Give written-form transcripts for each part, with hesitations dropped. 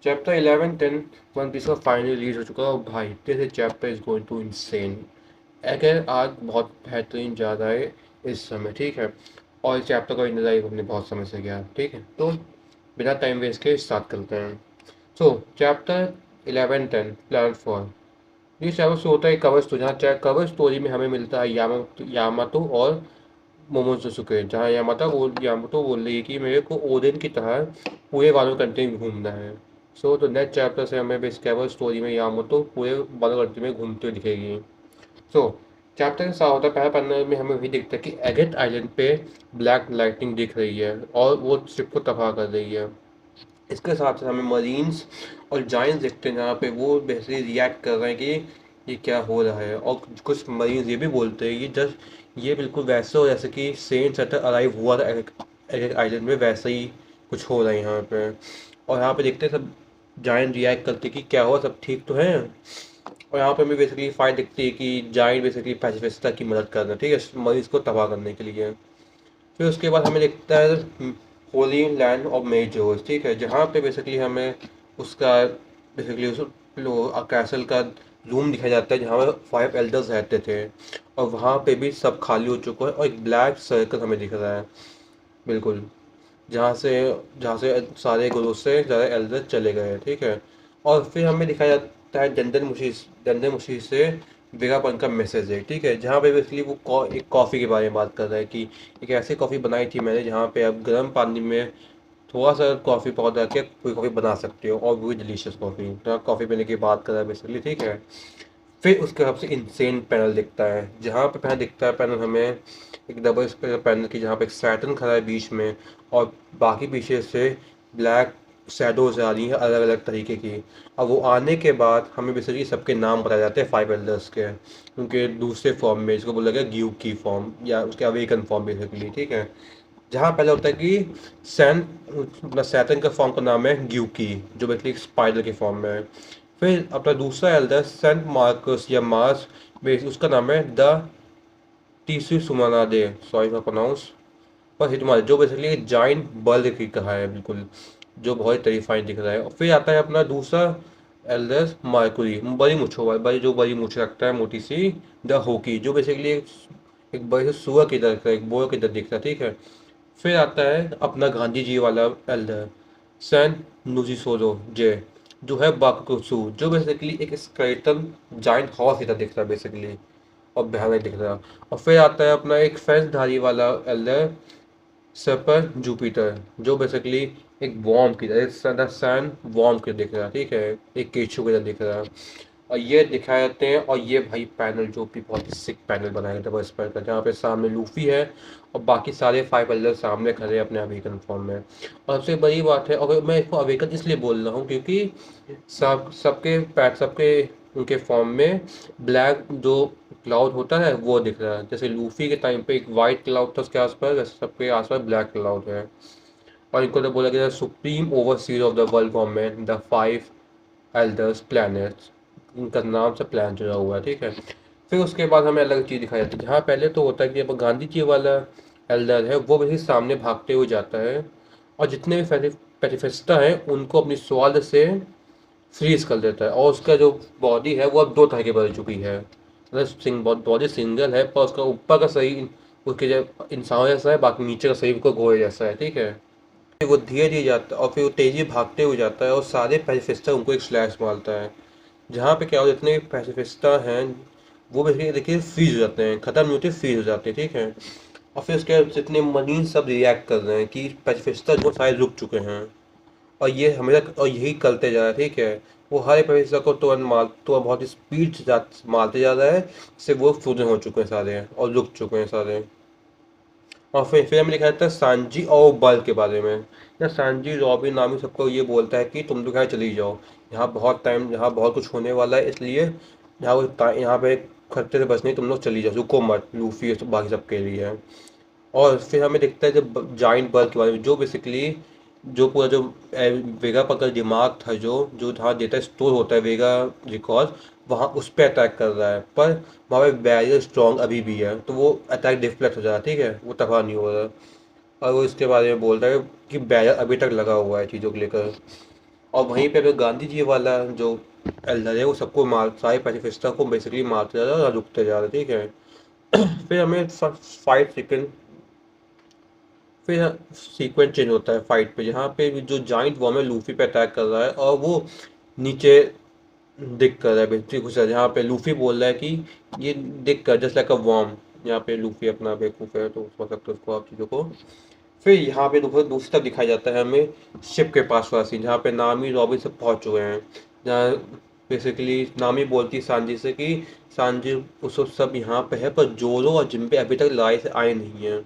Chapter 11 10 one piece का final release हो चुका है और भाई this chapter is going to insane. अगर आज बहुत बेहतरीन जा रहा है इस समय, ठीक है। और इस चैप्टर का इंतजार हमने बहुत समय से किया, ठीक है। तो बिना टाइम वेस्ट के स्टार्ट करते हैं। सो चैप्टर 11 10 प्लान फॉर। ये चैप्टर शुरू होता है कवर स्टोरी, जहाँ कवर स्टोरी में हमें मिलता है यामातो और मोमोसुके, जहाँ यामातो बोल रही है कि मेरे को ओडेन की तरह पूरे वालों कंट्री में घूमना है। सो तो नेक्स्ट चैप्टर से हमें डिस्कवर स्टोरी में यामातो पूरे वालों कंट्री में घूमते हुए दिखेगी। सो चैप्टर के साथ होता है, पहले पन्ने में हमें वही दिखता है कि एगेट आइलैंड पे ब्लैक लाइटनिंग दिख रही है और वो शिप को तबाह कर रही है। इसके साथ साथ हमें मरीन्स और जायंट्स दिखते हैं, जहाँ पे वो बेसिकली रिएक्ट कर रहे हैं कि ये क्या हो रहा है। और कुछ मरीन्स ये भी बोलते हैं कि जस्ट ये बिल्कुल वैसे हो जैसे कि सेंट सेटर अराइव हुआ था एक आइलैंड में, वैसा ही कुछ हो रहा है यहाँ पे। और यहाँ पे देखते हैं सब जायंट रिएक्ट करते हैं कि क्या हुआ, सब ठीक तो है। और यहाँ पे हमें बेसिकली फाइट दिखती है कि जायंट बेसिकली पैसिफिस्टा की मदद कर रहे हैं, ठीक है, मरीज को तबाह करने के लिए। फिर उसके बाद हमें दिखता है होली लैंड ऑफ मेजोस, ठीक है, जहाँ पे बेसिकली हमें उसका बेसिकली उस कैसल का रूम दिखाया जाता है जहाँ पे 5 एल्डर्स रहते थे। और वहाँ पे भी सब खाली हो चुका है और एक ब्लैक सर्कल हमें दिख रहा है, बिल्कुल, जहाँ से जहाँ से सारे गुरु से ज़्यादा एल्डर चले गए हैं, ठीक है। और फिर हमें दिखाया जाता है डंडन मुशी से वेगापन का मैसेज है, ठीक है, जहाँ पे बेसिकली वो एक कॉफ़ी के बारे में बात कर रहा है कि एक ऐसी कॉफ़ी बनाई थी मैंने जहाँ पे आप गर्म पानी में थोड़ा सा कॉफ़ी पाउडर के कोई कॉफ़ी बना सकते हो और वो भी डिलीशियस कॉफ़ी, तो कॉफ़ी पीने की बात कर रहा है बेसिकली, ठीक है। फिर उसके सबसे इंसेन पैनल दिखता है, जहाँ पे पहले दिखता है पैनल हमें एक डबल स्क्वायर पैनल की, जहाँ पे एक सैटर्न खड़ा है बीच में और बाकी पीछे से ब्लैक शैडोज आ रही हैं अलग अलग तरीके की। अब वो आने के बाद हमें बेसिकली सबके नाम बताए जाते हैं 5 एल्डर्स के, उनके दूसरे फॉर्म में, जिसको बोला गया ग्यू की फॉर्म या उसके अवेकन फॉर्म बेसिकली, ठीक है। जहाँ पहले होता है कि सैन मतलब सैटर्न का फॉर्म का नाम है ग्यूकी, जो बेसिकली स्पाइडर के फॉर्म में है। फिर अपना दूसरा एल्डर सेंट मार्कस या मार्स, बेस उसका नाम है द टीसी सुमानाडे, सॉरी फॉर प्रोनाउंस, पर हिटमार, जो बेसिकली जाइंट बल्ब की कहा है, बिल्कुल, जो बहुत टेरिफाइंग दिख रहा है। और फिर आता है अपना दूसरा एल्डर मार्कुरी, बड़ी मूछों वाला, बड़ी जो बड़ी मूछ रखता है मोटी सी, द होकी, जो बेसिकली एक बड़े से सुअर की तरह एक बोर की तरह दिखता है, ठीक है। फिर आता है अपना गांधी जी वाला एल्डर सैन नुजिसोरो जे, जो है बाकुसु, जो बेसिकली एक स्केलेटन जाइंट हॉर्स की तरह दिखता है बेसिकली, और भयानक दिख रहा है। और फिर आता है अपना एक फेंसधारी वाला एल्डर सपर जुपिटर, जो बेसिकली एक वॉर्म की तरह सैन वॉर्म की दिख रहा है, ठीक है, एक केचू की तरह दिख रहा है। और ये दिखाए जाते हैं, और ये भाई पैनल जो भी बहुत ही सिक पैनल बनाया गया था बस पर का, जहाँ पे सामने लूफी है और बाकी सारे 5 एल्डर सामने खड़े हैं अपने अवेकन फॉर्म में। और सबसे बड़ी बात है, और मैं इसको अवेकन इसलिए बोल रहा हूँ क्योंकि सबके उनके फॉर्म में ब्लैक जो क्लाउड होता है वो दिख रहा है। जैसे लूफी के टाइम पे एक वाइट क्लाउड था उसके आसपास, वैसे सबके आसपास ब्लैक क्लाउड है। और इनको तो बोला गया supreme overseas of the world government the 5 elders planets, इनका नाम से प्लान जुड़ा हुआ है, ठीक है। फिर उसके बाद हमें अलग चीज़ दिखाई जाती है, जहाँ पहले तो होता है कि अब गांधी जी वाला एल्डर है वो भी सामने भागते हुए जाता है और जितने भी पैसिफिस्टा हैं उनको अपनी स्वाद से फ्रीज कर देता है। और उसका जो बॉडी है वो अब दो तरह की बदल चुकी है, मतलब बॉडी सिंगल है पर उसका ऊपर का सही उसके जो इंसान जैसा है, बाकी नीचे का सही को घोड़े जैसा है, ठीक है। फिर वो धीरे धीरे जाता है और फिर वो तेजी भागते हुए जाता है और सारे पैसिफिस्टा उनको एक स्लैश मारता है, जहाँ पे क्या हो, जितने पैसिफिस्टा हैं वो बेसिकली देखिए फ्रीज हो जाते हैं, खत्म नहीं होते, फ्रीज हो जाते हैं, ठीक है। और फिर उसके बाद जितने मरीन सब रिएक्ट कर रहे हैं कि पैसिफिस्टा जो सारे रुक चुके हैं, और ये हमेशा और यही करते जा रहा है, ठीक है। वो हर एक पैसिफिस्टा को तो बहुत स्पीड से मारते जा रहा है, जिससे वो फ्रोजन हो चुके हैं सारे और रुक चुके हैं सारे। और फिर हमें लिखा जाता है सांजी और बल के बारे में, या सांजी रॉबिन नामी सबको ये बोलता है कि तुम लोग यहाँ चली जाओ, यहाँ बहुत कुछ होने वाला है, इसलिए यहाँ पे खतरे से बचने तुम लोग चली जाओ, रुको मत, लूफी और बाकी सबके लिए है। और फिर हमें दिखता है जब जाइंट बर्ग के बारे में, जो बेसिकली जो पूरा जो वेगा का दिमाग था, जो जो जहाँ डेटा स्टोर होता है वेगा रिकॉर्ड, वहाँ उस पर अटैक कर रहा है, पर वहाँ पे बैरियर स्ट्रॉन्ग अभी भी है, तो वो अटैक डिफ्लेक्ट हो जा रहा है, ठीक है, वो तबाह नहीं हो रहा। और वो इसके बारे में बोल रहा है कि बैरियर अभी तक लगा हुआ है चीज़ों को लेकर। और वहीं पे अगर गांधी जी वाला जो एल्डर है वो सबको मार सारे पैसिफिस्टा को बेसिकली मारते जा रहा है और रुकते जा रहा है, ठीक है। फिर हमें 5 सेकंड फिर सीक्वेंस चेंज होता है फाइट पे, जहाँ पे जो जाइंट वॉर्म है लूफी पे अटैक कर रहा है और वो नीचे दिख कर रहा है बेसिकली घुसा है, जहाँ पे लूफी बोल रहा है कि ये दिख कर जस्ट लाइक अ वॉर्म। यहाँ पे लूफी अपना बेवकूफ़ है तो समझ सकते हो उसको आप चीज़ों को। फिर यहाँ पे दूसरी तरफ दिखाया जाता है हमें शिप के पास वाला सीन, जहाँ पे नामी रॉबिन सब पहुँच चुके हैं। जहाँ बेसिकली नामी बोलती है सांजी से कि सांजी उस वक्त सब यहाँ पे है पर जोरो और जिम्बे अभी तक लड़ाई से आए नहीं हैं।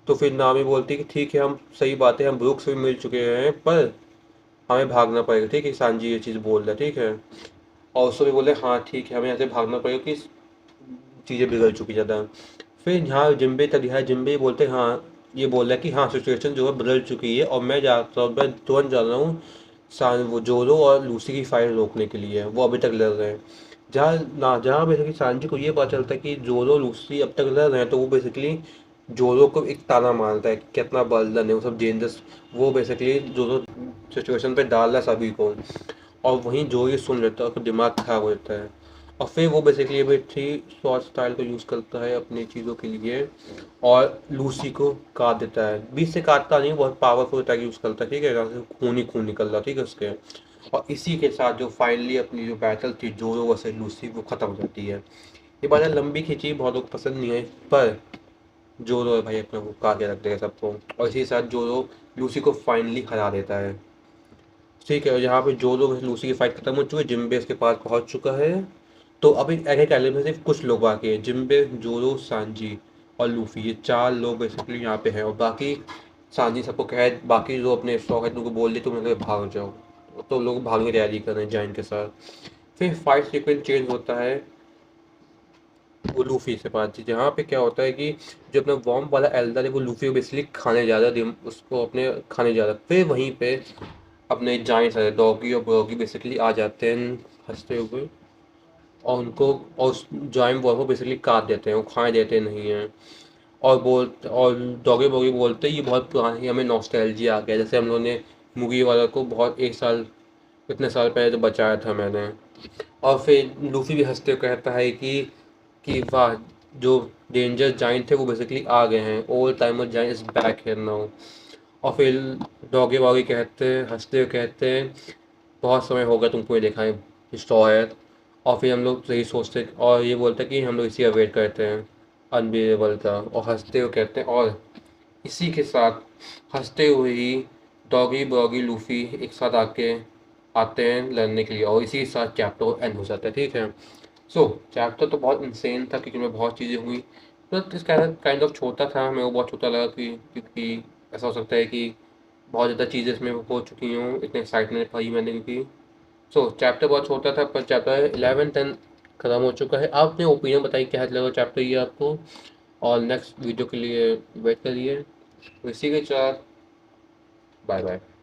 तो फिर नामी बोलती है कि ठीक है, हम सही बात है, हम ब्रुक से भी मिल चुके हैं पर हमें भागना पड़ेगा, ठीक है। सांजी ये चीज़ बोल रहा है, ठीक है। और उसको भी बोले हाँ ठीक है, हमें यहाँ से भागना पड़ेगा कि चीज़ें बिगड़ चुकी ज़्यादा। फिर यहाँ जिम्बे तक दिखाया, जिम्बे बोलते हैं हाँ, ये बोल रहा है कि हाँ सिचुएशन जो है बदल चुकी है और मैं तुरंत जा रहा हूँ वो जोरो और लूसी की फाइट रोकने के लिए, वो अभी तक लड़ रहे हैं। जहाँ बेसिकली सांजी को ये पता चलता है कि जोरो लूसी अब तक लड़ रहे हैं, तो वो बेसिकली जोरो को एक ताना मारता है कि कितना बलदन है वो सब डेंजरस। वो बेसिकली जोरो सिचुएशन पे डाल रहा है सभी को, और वहीं जो ये सुन लेता है उसका दिमाग खराब हो जाता है। और फिर वो बेसिकली अभी थ्री शॉर्ट स्टाइल को यूज़ करता है अपनी चीज़ों के लिए और लूसी को काट देता है। बीच से काटता नहीं, बहुत पावरफुल अटैक यूज़ करता है, ठीक है, जहाँ से खून ही खून निकल रहा, ठीक है उसके। और इसी के साथ जो फाइनली अपनी जो बैटल थी जोरो वर्सेस लूसी वो ख़त्म हो जाती है। ये बात लंबी खींची, बहुत लोग पसंद नहीं आई, पर जोरो है भाई अपने को काट के रख देगा सबको। और इसी के साथ जोरो लूसी को फाइनली हरा देता है, ठीक है। और यहाँ पे जो लोग लूसी की फाइट खत्म हो चुकी है, जिम्बे उसके पास पहुंच चुका है। तो अभी एक आइलैंड में सिर्फ कुछ लोग बाकी हैं, जिम्बे, जोरो, सांजी और लूफी, ये 4 लोग बेसिकली यहाँ पे हैं। और बाकी सांजी सबको कहे, बाकी जो अपने स्टॉक है उनको बोल दे तुम यहाँ से भाग जाओ। तो लोग भागने की तैयारी कर रहे हैं जाइन के साथ। फिर फाइट सीक्वेंस चेंज होता है वो लूफी से बात थी, जहाँ पे क्या होता है कि जो अपना वॉर्म वाला एल्डर है वो लूफी को बेसिकली खाने जा रहा है, उसको अपने खाने जा रहा है। फिर वहीं पे अपने जाइंट्स है डॉगी और ब्रॉगी बेसिकली आ जाते हैं हंसते हुए, और उनको और उस जाइंट वॉर को बेसिकली काट देते हैं, वो खाए देते नहीं हैं। और डॉगी ब्रॉगी बोलते हैं ये बहुत पुरानी हमें नॉस्टैल्जिया आ गया, जैसे हम लोगों ने मुगी वाला को बहुत एक साल इतने साल पहले तो बचाया था मैंने। और फिर लूफी भी हंसते हुए कहता है कि वाह, जो डेंजर जाइंट थे वो बेसिकली आ गए हैं, old timer giant is back here now. और फिर डॉगी वॉगी कहते हैं हंसते हुए कहते हैं बहुत समय हो गया तुमको ये देखा है स्ट्रॉ है। और फिर हम लोग यही सोचते और ये बोलते हैं कि हम लोग इसी का वेट करते हैं अनबिलीवेबल का, और हंसते हुए कहते हैं। और इसी के साथ हंसते हुए ही डॉगी ब्रॉगी लूफी एक साथ आते हैं लड़ने के लिए, और इसी के साथ चैप्टर एंड हो जाता है, ठीक है। सो चैप्टर तो बहुत इंसेन था क्योंकि में बहुत चीज़ें हुई, बट इस काइंड ऑफ छोटा था, मेरे को बहुत छोटा लगा कि क्योंकि ऐसा हो सकता है कि बहुत ज़्यादा चीज़ें इसमें हो चुकी हूँ, इतने एक्साइटमेंट पाई मैंने क्योंकि। सो चैप्टर बहुत छोटा था पर चैप्टर 11 10 खत्म हो चुका है। आप अपने ओपिनियन बताइए क्या लगा चैप्टर ये आपको, और नेक्स्ट वीडियो के लिए वेट करिए। तो इसी के साथ बाय बाय।